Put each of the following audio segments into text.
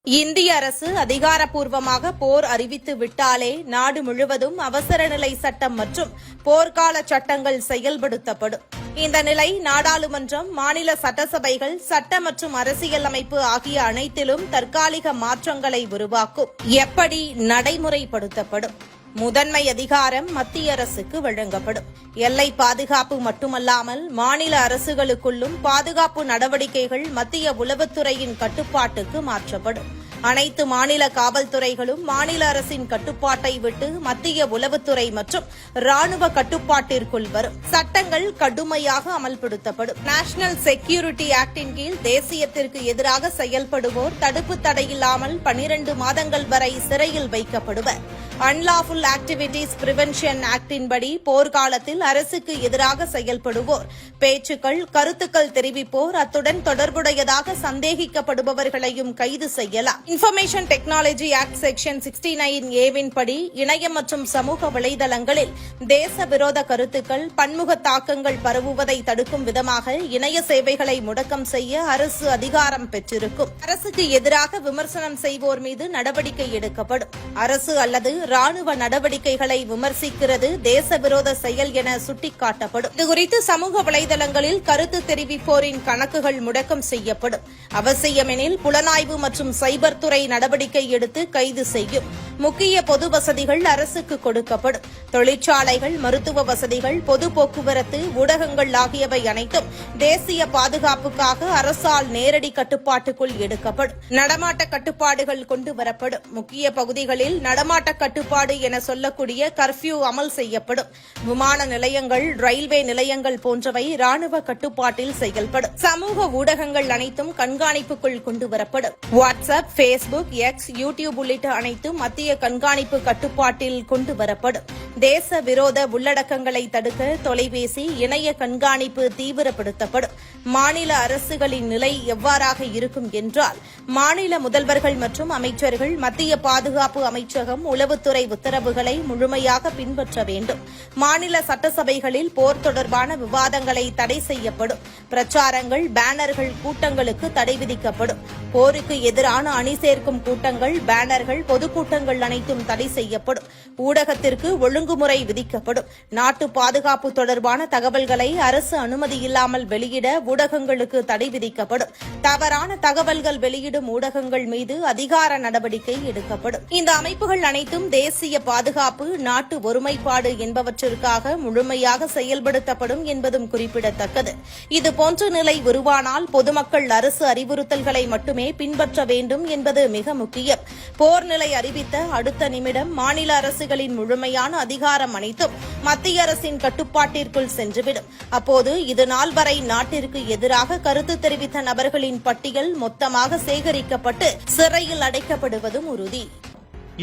இந்திய அரசு அதிகாரப்பூர்வமாக போர் அறிவித்து விட்டாலே நாடு முழுவதும் அவசர நிலை சட்டம் மற்றும் போர்க்கால சட்டங்கள் செயல்படுத்தப்படும். இந்த நிலை நாடாளுமன்றம், மாநில சட்டசபைகள், சட்ட மற்றும் அரசியல் அமைப்பு ஆகிய அனைத்திலும் தற்காலிக மாற்றங்களை உருவாக்கும். எப்படி நடைமுறைப்படுத்தப்படும்? முதன்மை அதிகாரம் மத்திய அரசுக்கு வழங்கப்படும். எல்லை பாதுகாப்பு மட்டுமல்லாமல் மாநில அரசுகளுக்குள்ளும் பாதுகாப்பு நடவடிக்கைகள் மத்திய உளவுத்துறையின் கட்டுப்பாட்டுக்கு மாற்றப்படும். அனைத்து மாநில காவல்துறைகளும் மாநில அரசின் கட்டுப்பாட்டை விட்டு மத்திய உளவுத்துறை மற்றும் ராணுவ கட்டுப்பாட்டிற்குள் வரும். சட்டங்கள் கடுமையாக அமல்படுத்தப்படும். நேஷனல் செக்யூரிட்டி ஆக்டின் கீழ் தேசியத்திற்கு எதிராக செயல்படுவோர் தடுப்பு தடையில்லாமல் 12 மாதங்கள் வரை சிறையில் வைக்கப்படுவர். அன்லாஃபுல் ஆக்டிவிட்டீஸ் பிரிவென்ஷன் ஆக்டின்படி போர்க்காலத்தில் அரசுக்கு எதிராக செயல்படுவோர், பேச்சுக்கள், கருத்துக்கள் தெரிவிப்போர், அத்துடன் தொடர்புடையதாக சந்தேகிக்கப்படுபவர்களையும் கைது செய்யலாம். Information technology act section 69A படி இணையம் மற்றும் சமூக வலைதளங்களில் தேச விரோத கருத்துக்கள், பன்முக தாக்கங்கள் பரவுவதை தடுக்கும் விதமாக இணைய சேவைகளை முடக்கம் செய்ய அரசு அதிகாரம் பெற்றிருக்கும். அரசுக்கு எதிராக விமர்சனம் செய்வோர் மீது நடவடிக்கை எடுக்கப்படும். அரசு அல்லது ராணுவ நடவடிக்கைகளை விமர்சிக்கிறது தேச விரோத செயல் என சுட்டிக்காட்டப்படும். இதுகுறித்து சமூக வலைதளங்களில் கருத்து தெரிவிப்போரின் கணக்குகள் முடக்கம் செய்யப்படும். அவசியமெனில் புலனாய்வு மற்றும் சைபர் துறை நடவடிக்கை எடுத்து கைது செய்யும். முக்கிய பொது வசதிகள் அரசுக்கு கொடுக்கப்படும். தொழிற்சாலைகள், மருத்துவ வசதிகள், பொது போக்குவரத்து, ஊடகங்கள் ஆகியவை அனைத்தும் தேசிய பாதுகாப்புக்காக அரசால் நேரடி கட்டுப்பாட்டுக்குள் எடுக்கப்படும். நடமாட்ட கட்டுப்பாடுகள் கொண்டுவரப்படும். முக்கிய பகுதிகளில் நடமாட்ட கட்டுப்பாடு என சொல்லக்கூடிய கர்ஃபியூ அமல் செய்யப்படும். விமான நிலையங்கள், ரயில்வே நிலையங்கள் போன்றவை ராணுவ கட்டுப்பாட்டில் செயல்படும். சமூக ஊடகங்கள் அனைத்தும் கண்காணிப்புக்குள் கொண்டுவரப்படும். வாட்ஸ்அப், பேஸ்புக், எக்ஸ், யூடியூப் உள்ளிட்ட அனைத்தும் மத்திய கண்காணிப்பு கட்டுப்பாட்டில் கொண்டுவரப்படும். தேச விரோத உள்ளடக்கங்களை தடுக்க தொலைபேசி, இணைய கண்காணிப்பு தீவிரப்படுத்தப்படும். மாநில அரசுகளின் நிலை எவ்வாறாக இருக்கும் என்றால், மாநில முதல்வர்கள் மற்றும் அமைச்சர்கள் மத்திய பாதுகாப்பு அமைச்சகம், உளவுத்துறை உத்தரவுகளை முழுமையாக பின்பற்ற வேண்டும். மாநில சட்டசபைகளில் போர் தொடர்பான விவாதங்களை தடை செய்யப்படும். பிரச்சாரங்கள், பேனர்கள், கூட்டங்களுக்கு தடை விதிக்கப்படும். போருக்கு எதிரான அணி சேர்க்கும் கூட்டங்கள், பேனர்கள், பொதுக்கூட்டங்கள் அனைத்தும் தடை செய்யப்படும். ஊடகத்திற்கு ஒழுங்குமுறை விதிக்கப்படும். நாட்டு பாதுகாப்பு தொடர்பான தகவல்களை அரசு அனுமதியில்லாமல் வெளியிட ஊடகங்களுக்கு தடை விதிக்கப்படும். தவறான தகவல்கள் வெளியிடும் ஊடகங்கள் மீது அதிகார நடவடிக்கை எடுக்கப்படும். இந்த அமைப்புகள் அனைத்தும் தேசிய பாதுகாப்பு, நாட்டு ஒருமைப்பாடு என்பவற்றிற்காக முழுமையாக செயல்படுத்தப்படும் என்பதும் குறிப்பிடத்தக்கது. இதுபோன்ற நிலை உருவானால் பொதுமக்கள் அரசு அறிவுறுத்தல்களை மட்டுமே பின்பற்ற வேண்டும் என்பது மிக முக்கியம். போர் நிலை அறிவித்த அடுத்த நிமிடம் மாநில அரசுகளின் முழுமையான அதிகாரம் அனைத்தும் மத்திய அரசின் கட்டுப்பாட்டிற்குள் சென்றுவிடும். அப்போது இதுநாள் வரை நாட்டிற்கு எதிராக கருத்து தெரிவித்த நபர்களின் பட்டியல் மொத்தமாக சேகரிக்கப்பட்டு சிறையில் அடைக்கப்படுவதும் உறுதி.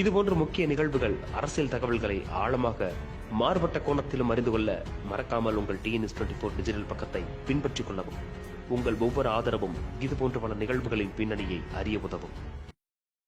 இதுபோன்ற முக்கிய நிகழ்வுகள், அரசியல் தகவல்களை ஆழமாக மாறுபட்ட கோணத்திலும் அறிந்து கொள்ள மறக்காமல் உங்கள் TNS24 டிஜிட்டல் பக்கத்தை பின்பற்றிக் கொள்ளவும். உங்கள் ஒவ்வொரு ஆதரவும் இதுபோன்ற பல நிகழ்வுகளின் பின்னணியை அறிய உதவும்.